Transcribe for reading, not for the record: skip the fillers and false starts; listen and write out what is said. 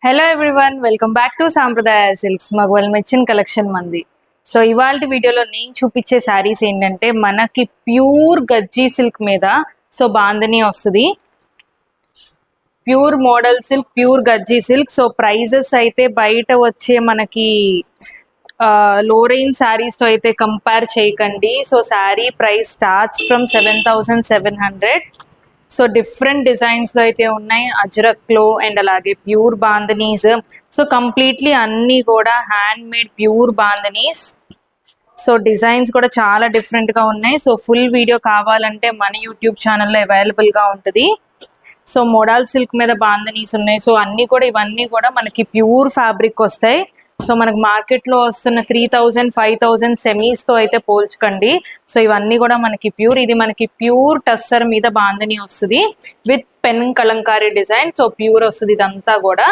Hello everyone, welcome back to సాంప్రదాయ silks. మగవాళ్ళు మెచ్చిన కలెక్షన్ మంది. సో ఇవాళ వీడియోలో నేను చూపించే శారీస్ ఏంటంటే మనకి ప్యూర్ గజ్జీ సిల్క్ మీద సో బాందని వస్తుంది. Pure model silk, pure గజ్జీ silk. So prices అయితే బయట వచ్చే మనకి లో రేంజ్ శారీస్ తో అయితే కంపేర్ చేయకండి. So sari price starts from 7,700. So different designs లో అయితే ఉన్నాయి, అజ్రక్ లో అండ్ అలాగే ప్యూర్ బాందనీస్. సో కంప్లీట్లీ అన్ని కూడా hand made pure bandhanis. So designs కూడా చాలా డిఫరెంట్ గా ఉన్నాయి. సో ఫుల్ వీడియో కావాలంటే మన యూట్యూబ్ ఛానల్లో అవైలబుల్ గా ఉంటుంది. సో మోడల్ సిల్క్ మీద బాందనీస్ ఉన్నాయి. సో అన్ని కూడా ఇవన్నీ కూడా మనకి ప్యూర్ ఫ్యాబ్రిక్ వస్తాయి. సో మనకు మార్కెట్ లో వస్తున్న 3,000, 5,000 సెమీస్ తో అయితే పోల్చకండి. సో ఇవన్నీ కూడా మనకి ప్యూర్. ఇది మనకి ప్యూర్ టస్సర్ మీద బాందని వస్తుంది with pen Kalamkari design. So pure వస్తుంది ఇదంతా కూడా.